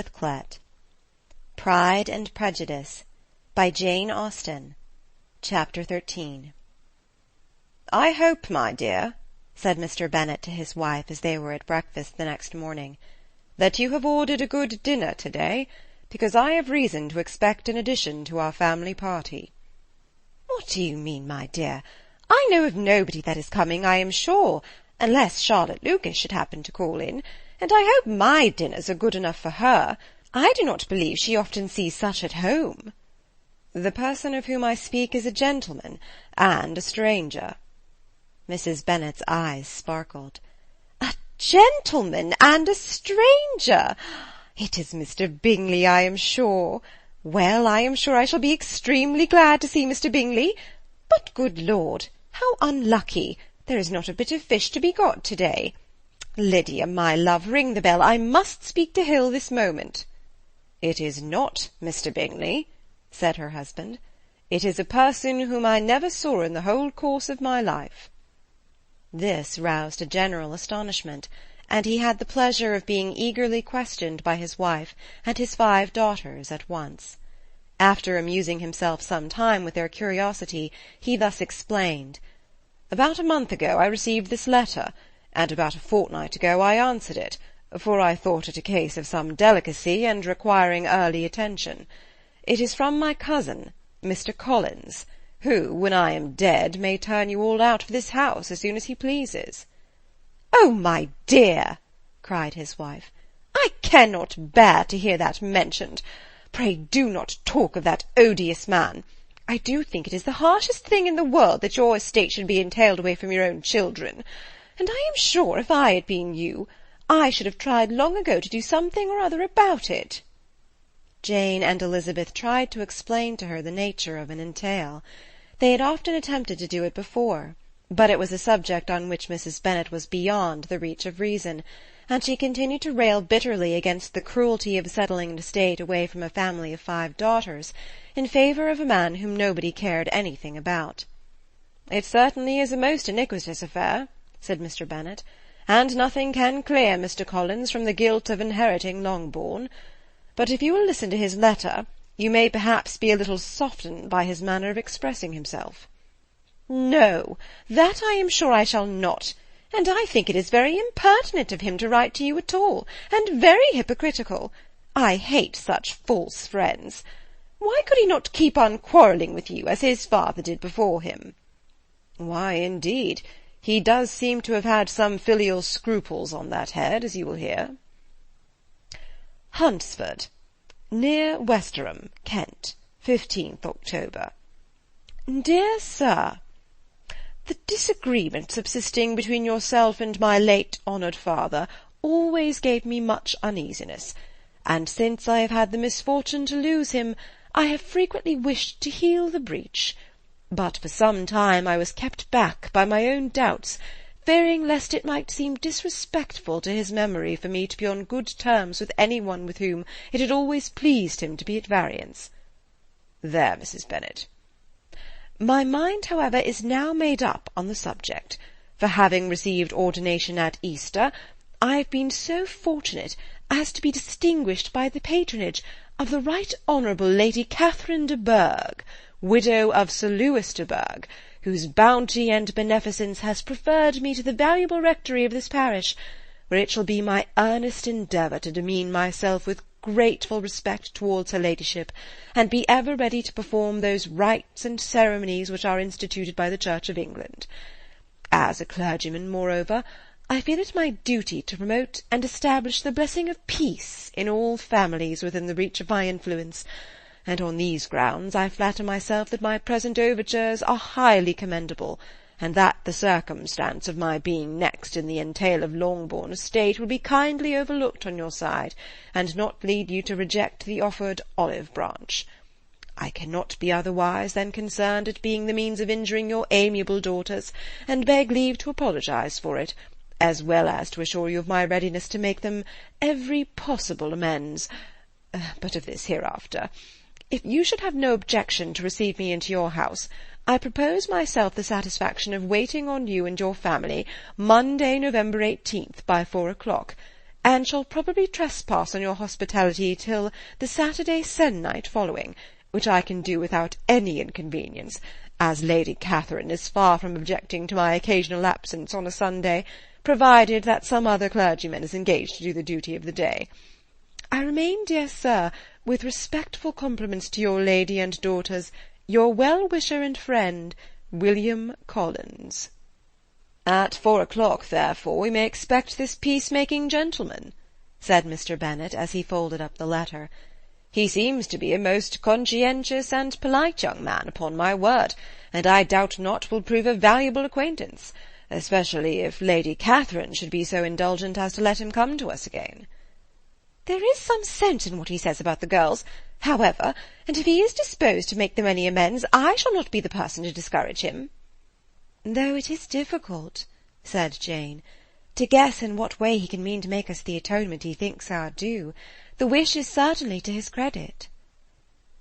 Clet. Pride and Prejudice by Jane Austen. Chapter 13. "I hope, my dear," said Mr. Bennet to his wife as they were at breakfast the next morning, "that you have ordered a good dinner to-day, because I have reason to expect an addition to our family party." "What do you mean, my dear? I know of nobody that is coming, I am sure, unless Charlotte Lucas should happen to call in, and I hope my dinners are good enough for her. I do not believe she often sees such at home." "The person of whom I speak is a gentleman, and a stranger." Mrs. Bennet's eyes sparkled. "A gentleman and a stranger! It is Mr. Bingley, I am sure. Well, I am sure I shall be extremely glad to see Mr. Bingley. But, good Lord, how unlucky! There is not a bit of fish to be got to-day. Lydia, my love, ring the bell. I must speak to Hill this moment." "It is not Mr. Bingley," said her husband. "It is a person whom I never saw in the whole course of my life." This roused a general astonishment, and he had the pleasure of being eagerly questioned by his wife and his 5 daughters at once. After amusing himself some time with their curiosity, he thus explained. "About a month ago I received this letter, and about a fortnight ago I answered it, for I thought it a case of some delicacy and requiring early attention. It is from my cousin, Mr. Collins, who, when I am dead, may turn you all out of this house as soon as he pleases." "Oh, my dear!" cried his wife, "I cannot bear to hear that mentioned. Pray do not talk of that odious man. I do think it is the harshest thing in the world that your estate should be entailed away from your own children, and I am sure if I had been you, I should have tried long ago to do something or other about it." Jane and Elizabeth tried to explain to her the nature of an entail. They had often attempted to do it before, but it was a subject on which Mrs. Bennet was beyond the reach of reason, and she continued to rail bitterly against the cruelty of settling an estate away from a family of 5 daughters, in favour of a man whom nobody cared anything about. "It certainly is a most iniquitous affair," said Mr. Bennet, "and nothing can clear Mr. Collins from the guilt of inheriting Longbourn. But if you will listen to his letter, you may perhaps be a little softened by his manner of expressing himself." "No, that I am sure I shall not, and I think it is very impertinent of him to write to you at all, and very hypocritical. I hate such false friends. Why could he not keep on quarrelling with you, as his father did before him?" "Why, indeed, he does seem to have had some filial scruples on that head, as you will hear." "Hunsford, near Westerham, Kent, 15th October. "Dear Sir, the disagreement subsisting between yourself and my late honoured father always gave me much uneasiness, and since I have had the misfortune to lose him, I have frequently wished to heal the breach, but for some time I was kept back by my own doubts, fearing lest it might seem disrespectful to his memory for me to be on good terms with any one with whom it had always pleased him to be at variance. There, Mrs. Bennet. My mind, however, is now made up on the subject, for having received ordination at Easter, I have been so fortunate as to be distinguished by the patronage of the Right Honourable Lady Catherine de Bourgh, widow of Sir Lewis de Bourgh, whose bounty and beneficence has preferred me to the valuable rectory of this parish, where it shall be my earnest endeavour to demean myself with grateful respect towards her ladyship, and be ever ready to perform those rites and ceremonies which are instituted by the Church of England. As a clergyman, moreover, I feel it my duty to promote and establish the blessing of peace in all families within the reach of my influence, and on these grounds I flatter myself that my present overtures are highly commendable, and that the circumstance of my being next in the entail of Longbourn estate will be kindly overlooked on your side, and not lead you to reject the offered olive branch. I cannot be otherwise than concerned at being the means of injuring your amiable daughters, and beg leave to apologize for it, as well as to assure you of my readiness to make them every possible amends. But of this hereafter. If you should have no objection to receive me into your house, I propose myself the satisfaction of waiting on you and your family Monday, November 18th, by 4 o'clock, and shall probably trespass on your hospitality till the Saturday se'nnight following, which I can do without any inconvenience, as Lady Catherine is far from objecting to my occasional absence on a Sunday, provided that some other clergyman is engaged to do the duty of the day. I remain, dear sir, with respectful compliments to your lady and daughters, your well-wisher and friend, William Collins. At 4 o'clock, therefore, we may expect this peace-making gentleman, said Mr. Bennet, as he folded up the letter. He seems to be a most conscientious and polite young man, upon my word, and I doubt not will prove a valuable acquaintance, especially if Lady Catherine should be so indulgent as to let him come to us again. There is some sense in what he says about the girls, however, and if he is disposed to make them any amends, I shall not be the person to discourage him. Though it is difficult, said Jane, to guess in what way he can mean to make us the atonement he thinks our due, the wish is certainly to his credit.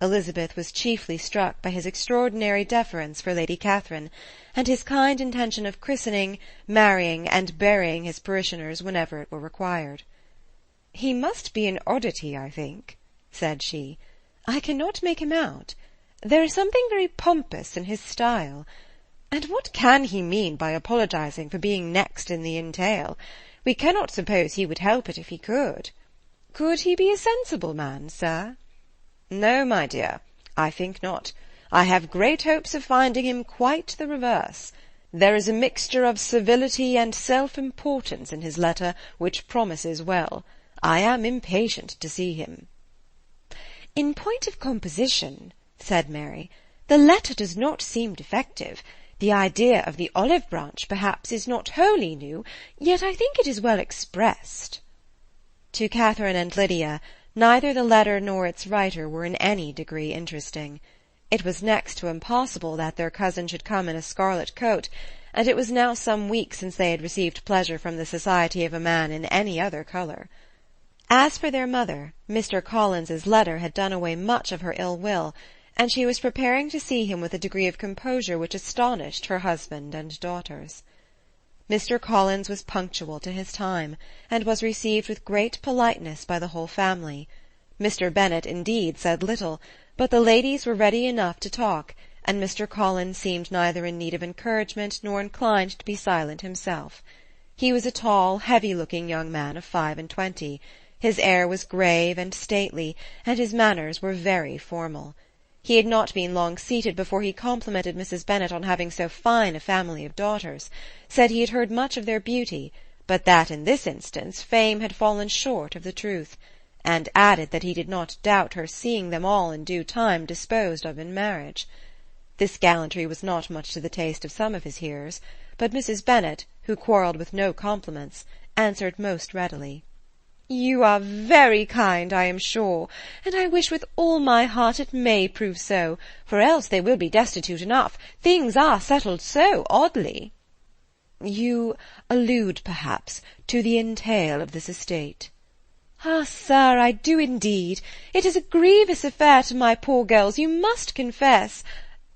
Elizabeth was chiefly struck by his extraordinary deference for Lady Catherine, and his kind intention of christening, marrying, and burying his parishioners whenever it were required. He must be an oddity, I think, said she. I cannot make him out. There is something very pompous in his style. And what can he mean by apologizing for being next in the entail? We cannot suppose he would help it if he could. Could he be a sensible man, sir? No, my dear, I think not. I have great hopes of finding him quite the reverse. There is a mixture of civility and self-importance in his letter which promises well. I am impatient to see him. In point of composition, said Mary, the letter does not seem defective. The idea of the olive branch, perhaps, is not wholly new, yet I think it is well expressed. To Catherine and Lydia, neither the letter nor its writer were in any degree interesting. It was next to impossible that their cousin should come in a scarlet coat, and it was now some weeks since they had received pleasure from the society of a man in any other colour. As for their mother, Mr. Collins's letter had done away much of her ill will, and she was preparing to see him with a degree of composure which astonished her husband and daughters. Mr. Collins was punctual to his time, and was received with great politeness by the whole family. Mr. Bennet, indeed, said little, but the ladies were ready enough to talk, and Mr. Collins seemed neither in need of encouragement nor inclined to be silent himself. He was a tall, heavy-looking young man of 25. His air was grave and stately, and his manners were very formal. He had not been long seated before he complimented Mrs. Bennet on having so fine a family of daughters, said he had heard much of their beauty, but that in this instance fame had fallen short of the truth, and added that he did not doubt her seeing them all in due time disposed of in marriage. This gallantry was not much to the taste of some of his hearers, but Mrs. Bennet, who quarrelled with no compliments, answered most readily. You are very kind, I am sure, and I wish with all my heart it may prove so, for else they will be destitute enough. Things are settled so oddly. You allude, perhaps, to the entail of this estate. Ah, sir, I do indeed. It is a grievous affair to my poor girls, you must confess.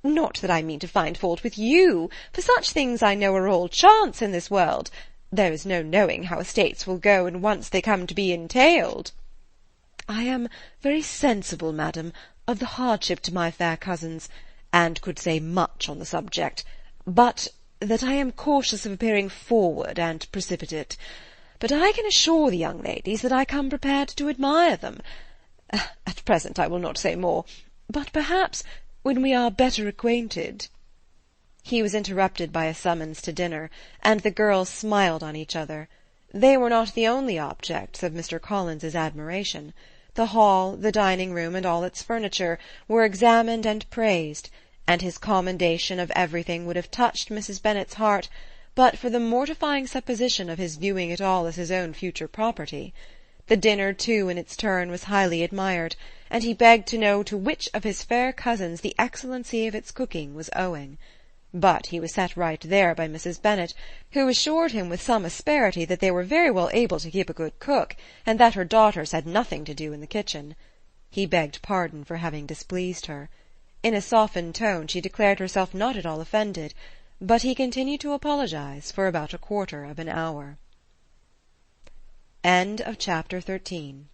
Not that I mean to find fault with you, for such things I know are all chance in this world. There is no knowing how estates will go when once they come to be entailed. I am very sensible, madam, of the hardship to my fair cousins, and could say much on the subject, but that I am cautious of appearing forward and precipitate. But I can assure the young ladies that I come prepared to admire them. At present I will not say more, but perhaps when we are better acquainted— He was interrupted by a summons to dinner, and the girls smiled on each other. They were not the only objects of Mr. Collins's admiration. The hall, the dining-room, and all its furniture were examined and praised, and his commendation of everything would have touched Mrs. Bennet's heart, but for the mortifying supposition of his viewing it all as his own future property. The dinner, too, in its turn, was highly admired, and he begged to know to which of his fair cousins the excellency of its cooking was owing. But he was set right there by Mrs. Bennet, who assured him with some asperity that they were very well able to keep a good cook, and that her daughters had nothing to do in the kitchen. He begged pardon for having displeased her. In a softened tone she declared herself not at all offended, but he continued to apologize for about 1/4 of an hour. End of chapter 13.